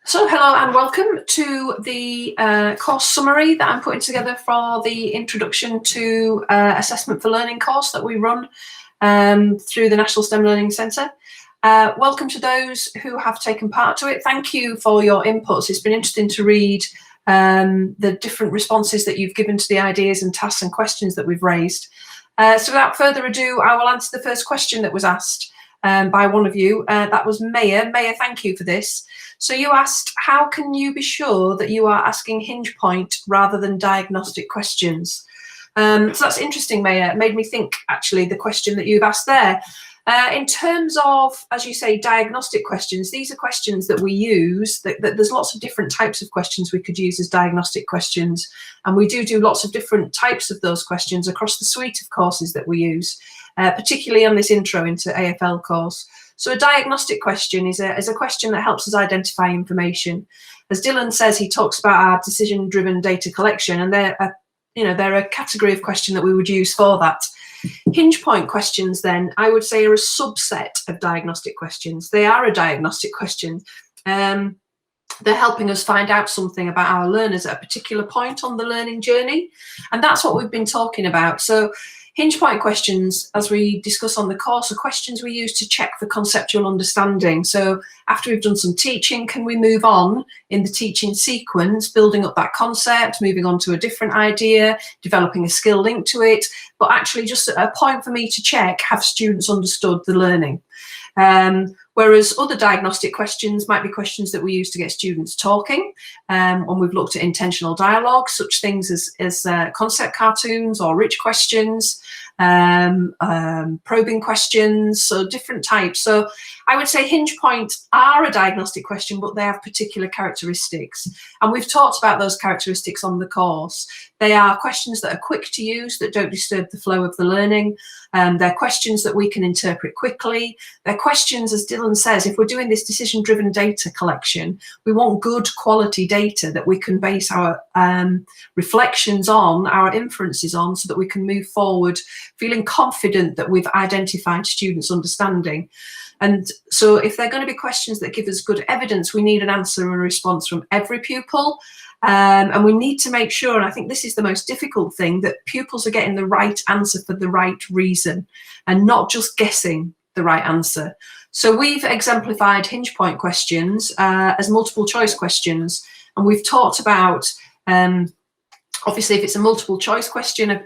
So hello and welcome to the course summary that I'm putting together for the Introduction to Assessment for Learning course that we run through the National STEM Learning Centre. Welcome to those who have taken part to it. Thank you for your inputs. It's been interesting to read the different responses that you've given to the ideas and tasks and questions that we've raised. So without further ado, I will answer the first question that was asked by one of you. That was Maya. Maya, thank you for this. So you asked, how can you be sure that you are asking hinge point rather than diagnostic questions? So that's interesting, Maya. It made me think, actually, the question that you've asked there. In terms of, as you say, diagnostic questions, these are questions that we use, that there's lots of different types of questions we could use as diagnostic questions. And we do lots of different types of those questions across the suite of courses that we use, particularly on this intro into AFL course. So a diagnostic question is a question that helps us identify information. As Dylan says, he talks about our decision-driven data collection, and they're a category of question that we would use for that. Hinge point questions, then, I would say, are a subset of diagnostic questions. They are a diagnostic question. They're helping us find out something about our learners at a particular point on the learning journey, and that's what we've been talking about. So hinge point questions, as we discuss on the course, are questions we use to check for conceptual understanding. So after we've done some teaching, can we move on in the teaching sequence, building up that concept, moving on to a different idea, developing a skill linked to it, but actually just a point for me to check, have students understood the learning? Whereas other diagnostic questions might be questions that we use to get students talking. When we've looked at intentional dialogue, such things as concept cartoons or rich questions, probing questions, so different types. So I would say hinge points are a diagnostic question, but they have particular characteristics. And we've talked about those characteristics on the course. They are questions that are quick to use, that don't disturb the flow of the learning. They're questions that we can interpret quickly. They're questions, as Dylan says, if we're doing this decision-driven data collection, we want good quality data that we can base our reflections on, our inferences on, so that we can move forward feeling confident that we've identified students' understanding. And so if they're going to be questions that give us good evidence, we need an answer and a response from every pupil. And we need to make sure, and I think this is the most difficult thing, that pupils are getting the right answer for the right reason and not just guessing the right answer. So we've exemplified hinge point questions as multiple choice questions. And we've talked about, obviously, if it's a multiple choice question,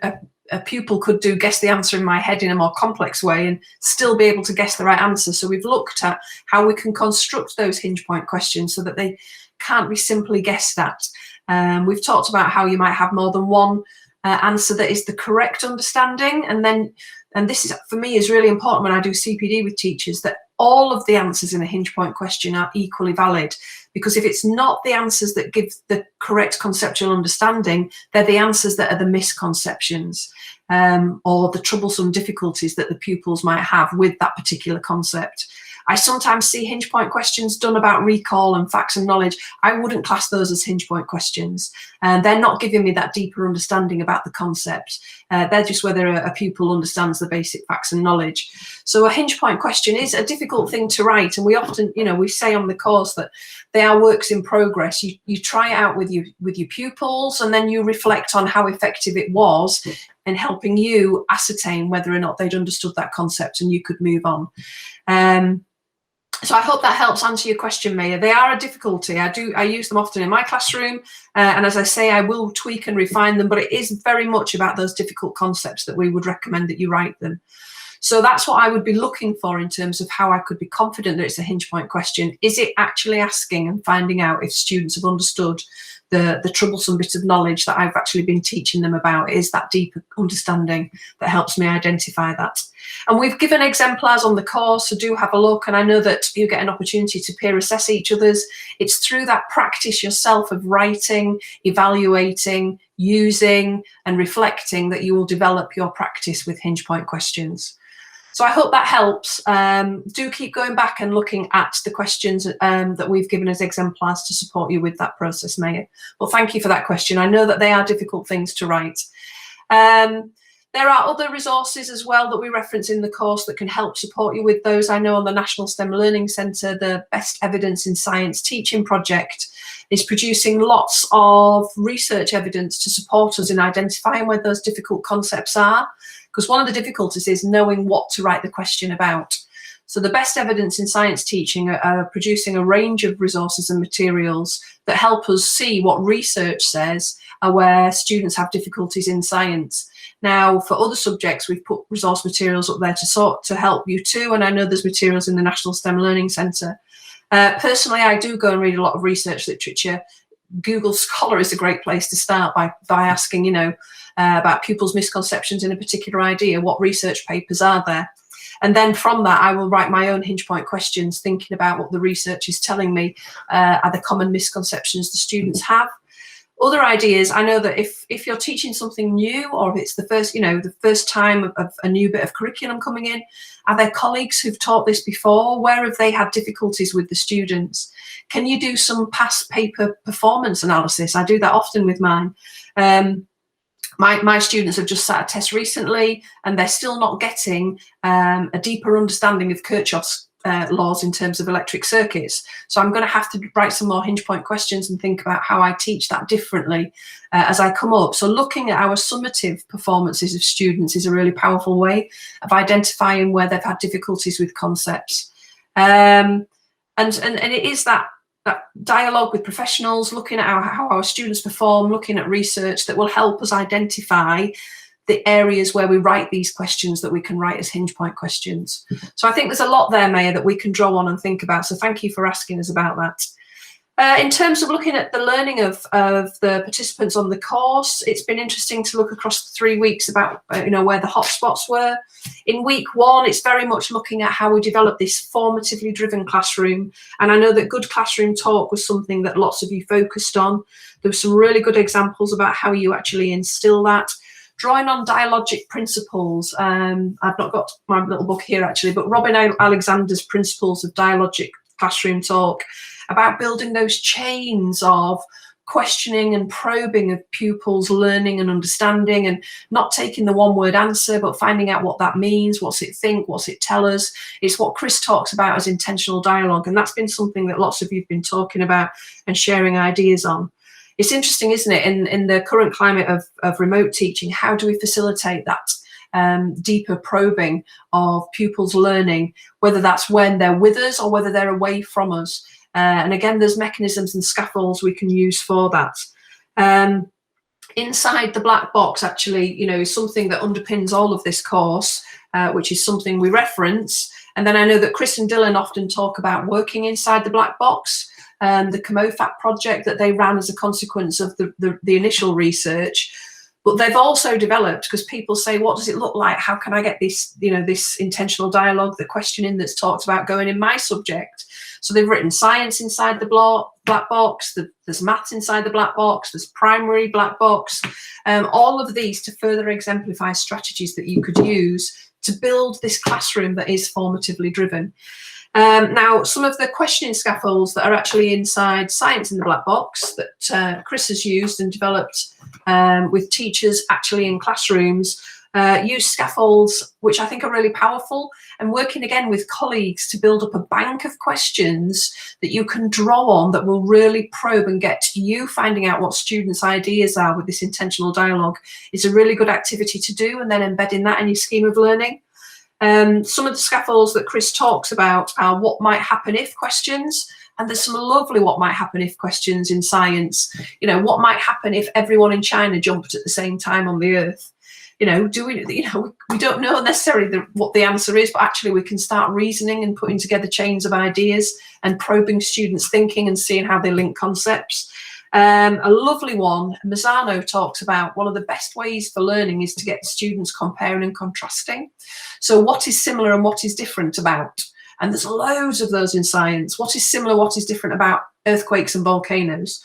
a pupil could guess the answer in my head in a more complex way and still be able to guess the right answer. So we've looked at how we can construct those hinge point questions so that they can't be simply guessed at. We've talked about how you might have more than one answer that is the correct understanding. And this is, for me, is really important when I do CPD with teachers, that all of the answers in a hinge point question are equally valid. Because if it's not the answers that give the correct conceptual understanding, they're the answers that are the misconceptions or the troublesome difficulties that the pupils might have with that particular concept. I sometimes see hinge point questions done about recall and facts and knowledge. I wouldn't class those as hinge point questions. They're not giving me that deeper understanding about the concept. They're just whether a pupil understands the basic facts and knowledge. So a hinge point question is a difficult thing to write. And we often, we say on the course that they are works in progress. You try it out with your pupils, and then you reflect on how effective it was in helping you ascertain whether or not they'd understood that concept and you could move on. So I hope that helps answer your question, Maya. They are a difficulty. I use them often in my classroom. And as I say, I will tweak and refine them, but it is very much about those difficult concepts that we would recommend that you write them. So that's what I would be looking for in terms of how I could be confident that it's a hinge point question. Is it actually asking and finding out if students have understood the troublesome bit of knowledge that I've actually been teaching them about? Is that deeper understanding that helps me identify that? And we've given exemplars on the course, so do have a look. And I know that you get an opportunity to peer assess each other's. It's through that practice yourself of writing, evaluating, using and reflecting that you will develop your practice with hinge point questions. So I hope that helps. Do keep going back and looking at the questions that we've given as exemplars to support you with that process, Maya. Well, thank you for that question. I know that they are difficult things to write. There are other resources as well that we reference in the course that can help support you with those. I know on the National STEM Learning Centre, the Best Evidence in Science Teaching project is producing lots of research evidence to support us in identifying where those difficult concepts are, because one of the difficulties is knowing what to write the question about. So the Best Evidence in Science Teaching are producing a range of resources and materials that help us see what research says are where students have difficulties in science. Now, for other subjects, we've put resource materials up there to help you too, and I know there's materials in the National STEM Learning Centre. Personally, I do go and read a lot of research literature. Google Scholar is a great place to start by asking, you know, about pupils' misconceptions in a particular idea. What research papers are there? And then from that, I will write my own Hinge point questions, thinking about what the research is telling me are the common misconceptions the students have. Other ideas, I know that if you're teaching something new, or if it's the first, you know, the first time of a new bit of curriculum coming in, are there colleagues who've taught this before? Where have they had difficulties with the students? Can you do some past paper performance analysis? I do that often with mine. My students have just sat a test recently, and they're still not getting a deeper understanding of Kirchhoff's laws in terms of electric circuits. So I'm going to have to write some more Hinge point questions and think about how I teach that differently as I come up. So looking at our summative performances of students is a really powerful way of identifying where they've had difficulties with concepts. And it is that dialogue with professionals, looking at how our students perform, looking at research that will help us identify the areas where we write these questions that we can write as Hinge point questions. So I think there's a lot there, Maya, that we can draw on and think about. So thank you for asking us about that. In terms of looking at the learning of the participants on the course, it's been interesting to look across the 3 weeks about you know, where the hotspots were. In week 1, it's very much looking at how we develop this formatively driven classroom. And I know that good classroom talk was something that lots of you focused on. There were some really good examples about how you actually instill that. Drawing on dialogic principles. I've not got my little book here actually, but Robin Alexander's Principles of Dialogic Classroom Talk, about building those chains of questioning and probing of pupils' learning and understanding, and not taking the one-word answer, but finding out what that means, what's it think, what's it tell us. It's what Chris talks about as intentional dialogue, and that's been something that lots of you have been talking about and sharing ideas on. It's interesting, isn't it, in the current climate of remote teaching, how do we facilitate that deeper probing of pupils' learning, whether that's when they're with us or whether they're away from us. And again, there's mechanisms and scaffolds we can use for that. Inside the black box, actually, you know, is something that underpins all of this course, which is something we reference. And then I know that Chris and Dylan often talk about working inside the black box. The COMOFAT project that they ran as a consequence of the initial research, but they've also developed, because people say, what does it look like? How can I get this, you know, this intentional dialogue, the questioning that's talked about going in my subject? So they've written science inside the black box, there's maths inside the black box, there's primary black box, all of these to further exemplify strategies that you could use to build this classroom that is formatively driven. Now, some of the questioning scaffolds that are actually inside Science in the Black Box that Chris has used and developed with teachers actually in classrooms, use scaffolds which I think are really powerful, and working again with colleagues to build up a bank of questions that you can draw on that will really probe and get to you finding out what students' ideas are with this intentional dialogue is a really good activity to do, and then embedding that in your scheme of learning. Some of the scaffolds that Chris talks about are what might happen if questions, and there's some lovely what might happen if questions in science. You know, what might happen if everyone in China jumped at the same time on the Earth? You know, we don't know necessarily what the answer is, but actually we can start reasoning and putting together chains of ideas and probing students' thinking and seeing how they link concepts. A lovely one, Mazzano talks about one of the best ways for learning is to get students comparing and contrasting. So what is similar and what is different about? And there's loads of those in science. What is similar, what is different about earthquakes and volcanoes?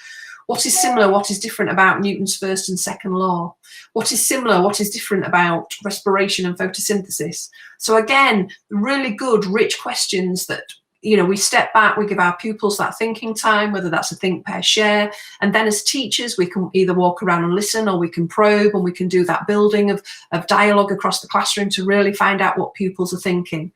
What is similar, what is different about Newton's first and second law? What is similar, what is different about respiration and photosynthesis? So again, really good, rich questions that we step back, we give our pupils that thinking time, whether that's a think, pair, share, and then as teachers we can either walk around and listen, or we can probe, and we can do that building of dialogue across the classroom to really find out what pupils are thinking.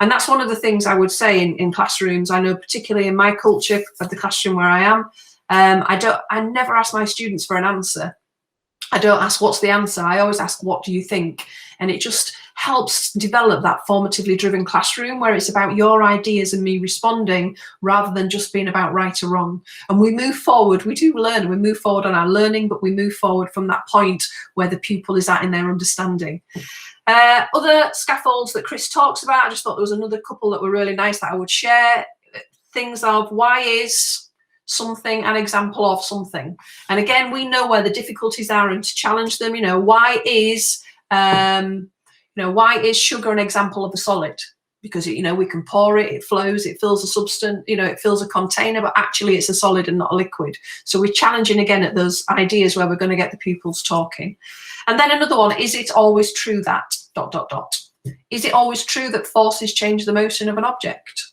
And that's one of the things I would say in classrooms. I know particularly in my culture of the classroom where I am, I never ask my students for an answer. I don't ask what's the answer, I always ask what do you think, and it just helps develop that formatively driven classroom where it's about your ideas and me responding rather than just being about right or wrong. And we move forward, we do learn, we move forward on our learning, but we move forward from that point where the pupil is at in their understanding. Other scaffolds that Chris talks about, I just thought there was another couple that were really nice that I would share. Things of why is something an example of something, and again we know where the difficulties are and to challenge them. Why is why is sugar an example of a solid? Because we can pour it, it flows, it fills a substance, it fills a container, but actually it's a solid and not a liquid. So we're challenging again at those ideas where we're going to get the pupils talking. And then another one, is it always true that ... Is it always true that forces change the motion of an object?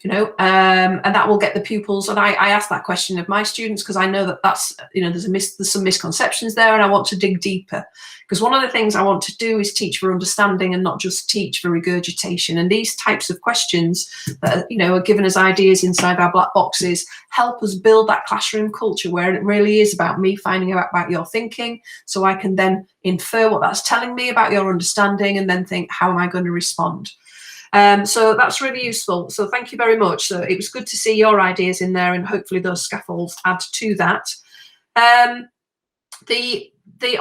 And that will get the pupils. And I ask that question of my students because I know that that's, there's some misconceptions there, and I want to dig deeper. Because one of the things I want to do is teach for understanding and not just teach for regurgitation. And these types of questions that are given as ideas inside our black boxes help us build that classroom culture where it really is about me finding out about your thinking, so I can then infer what that's telling me about your understanding and then think, how am I going to respond? So that's really useful. So thank you very much. So it was good to see your ideas in there, and hopefully those scaffolds add to that.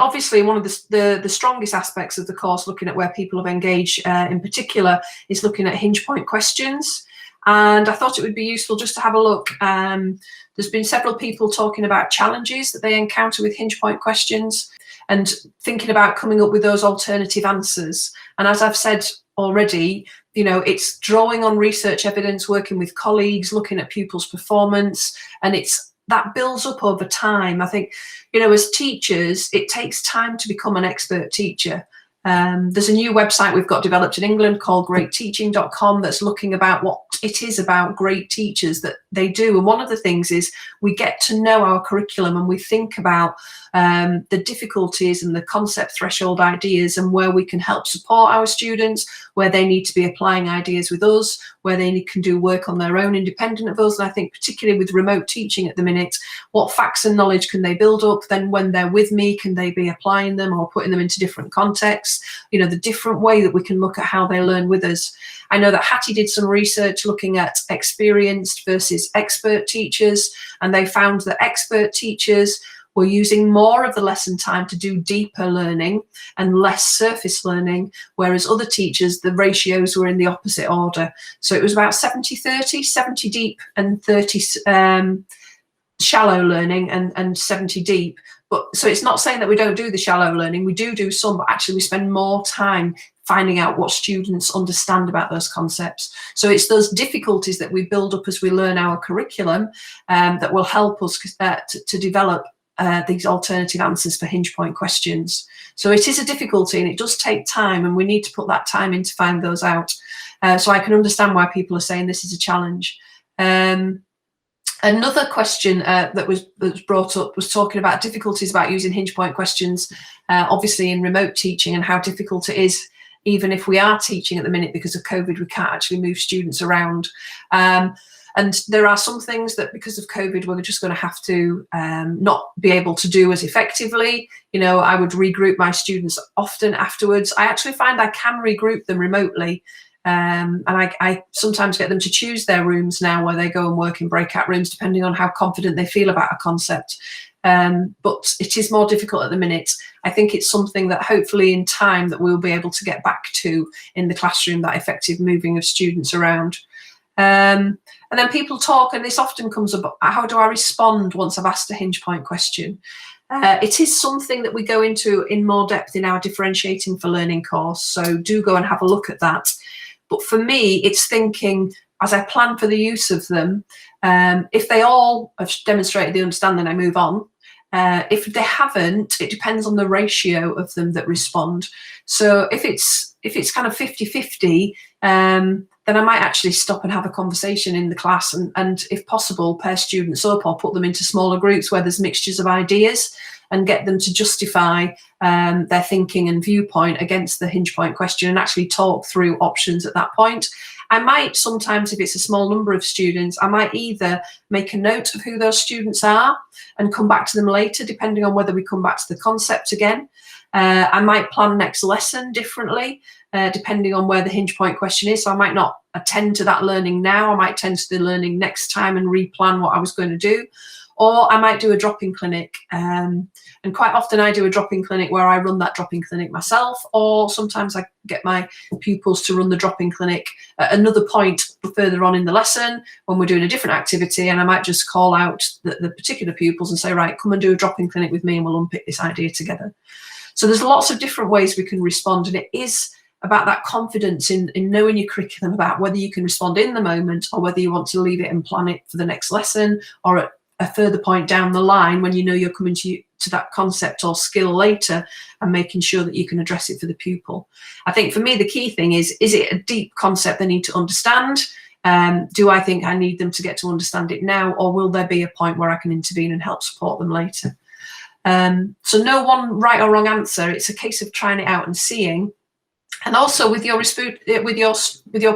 Obviously one of the strongest aspects of the course, looking at where people have engaged in particular, is looking at hinge point questions. And I thought it would be useful just to have a look. There's been several people talking about challenges that they encounter with hinge point questions and thinking about coming up with those alternative answers. And as I've said already, it's drawing on research evidence, working with colleagues, looking at pupils' performance, and that builds up over time. I think, as teachers, it takes time to become an expert teacher. There's a new website we've got developed in England called greatteaching.com that's looking about what it is about great teachers that they do. And one of the things is we get to know our curriculum and we think about the difficulties and the concept threshold ideas and where we can help support our students, where they need to be applying ideas with us, where they can do work on their own independent of us. And I think particularly with remote teaching at the minute, what facts and knowledge can they build up? Then when they're with me, can they be applying them or putting them into different contexts? The different way that we can look at how they learn with us. I know that Hattie did some research looking at experienced versus expert teachers, and they found that expert teachers were using more of the lesson time to do deeper learning and less surface learning, whereas other teachers, the ratios were in the opposite order. So it was about 70-30, 70 deep and 30 shallow learning and 70 deep. But so it's not saying that we don't do the shallow learning, we do some, but actually we spend more time finding out what students understand about those concepts. So it's those difficulties that we build up as we learn our curriculum that will help us to develop these alternative answers for hinge point questions. So it is a difficulty and it does take time, and we need to put that time in to find those out. So I can understand why people are saying this is a challenge. Another question that was brought up was talking about difficulties about using hinge point questions, obviously in remote teaching, and how difficult it is, even if we are teaching at the minute because of COVID, we can't actually move students around. And there are some things that because of COVID, we're just going to have to not be able to do as effectively. I would regroup my students often afterwards. I actually find I can regroup them remotely. And I sometimes get them to choose their rooms now where they go and work in breakout rooms, depending on how confident they feel about a concept. But it is more difficult at the minute. I think it's something that hopefully in time that we'll be able to get back to in the classroom, that effective moving of students around. And then people talk, and this often comes up, how do I respond once I've asked a hinge point question? It is something that we go into in more depth in our Differentiating for Learning course, so do go and have a look at that. But for me, it's thinking, as I plan for the use of them, if they all have demonstrated the understanding, I move on. If they haven't, it depends on the ratio of them that respond. So if it's kind of 50-50, then then I might actually stop and have a conversation in the class, and if possible, pair students up or put them into smaller groups where there's mixtures of ideas, and get them to justify their thinking and viewpoint against the hinge point question, and actually talk through options at that point. I might sometimes, if it's a small number of students, I might either make a note of who those students are and come back to them later, depending on whether we come back to the concept again. I might plan next lesson differently, depending on where the hinge point question is. So I might not attend to that learning now. I might attend to the learning next time and replan what I was going to do. Or I might do a drop-in clinic. And quite often I do a drop-in clinic where I run that drop-in clinic myself, or sometimes I get my pupils to run the drop-in clinic at another point further on in the lesson when we're doing a different activity, and I might just call out the particular pupils and say, right, come and do a drop-in clinic with me and we'll unpick this idea together. So there's lots of different ways we can respond, and it is about that confidence in knowing your curriculum, about whether you can respond in the moment or whether you want to leave it and plan it for the next lesson, or at a further point down the line when you know you're coming to that concept or skill later, and making sure that you can address it for the pupil. I think for me the key thing is it a deep concept they need to understand? Do I think I need them to get to understand it now, or will there be a point where I can intervene and help support them later? So no one right or wrong answer. It's a case of trying it out and seeing, and also with your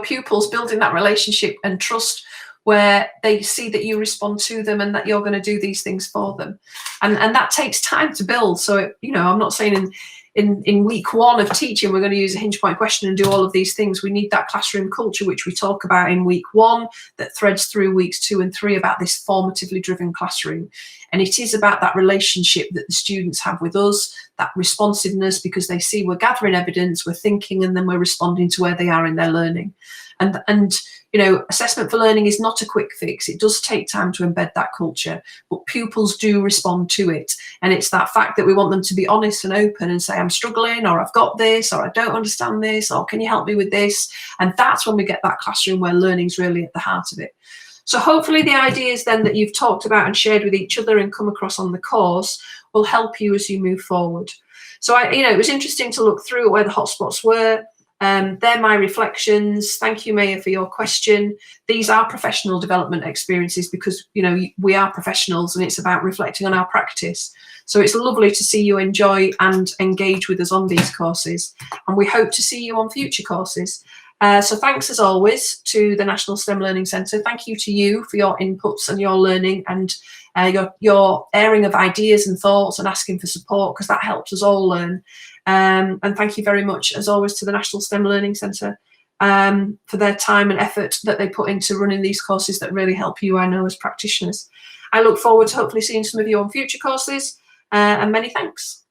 pupils, building that relationship and trust where they see that you respond to them and that you're going to do these things for them, and that takes time to build. So I'm not saying in week one of teaching we're going to use a hinge point question and do all of these things. We need that classroom culture which we talk about in week one that threads through weeks 2 and 3 about this formatively driven classroom. And it is about that relationship that the students have with us, that responsiveness, because they see we're gathering evidence, we're thinking, and then we're responding to where they are in their learning. And assessment for learning is not a quick fix. It does take time to embed that culture, but pupils do respond to it. And it's that fact that we want them to be honest and open and say, I'm struggling, or I've got this, or I don't understand this, or can you help me with this? And that's when we get that classroom where learning's really at the heart of it. So hopefully the ideas then that you've talked about and shared with each other and come across on the course will help you as you move forward. So it was interesting to look through where the hotspots were. They're my reflections. Thank you, Maya, for your question. These are professional development experiences because, we are professionals, and it's about reflecting on our practice. So it's lovely to see you enjoy and engage with us on these courses, and we hope to see you on future courses. So thanks as always to the National STEM Learning Centre. Thank you to you for your inputs and your learning, and your airing of ideas and thoughts and asking for support, because that helps us all learn. And thank you very much, as always, to the National STEM Learning Centre for their time and effort that they put into running these courses that really help you, I know, as practitioners. I look forward to hopefully seeing some of you on future courses, and many thanks.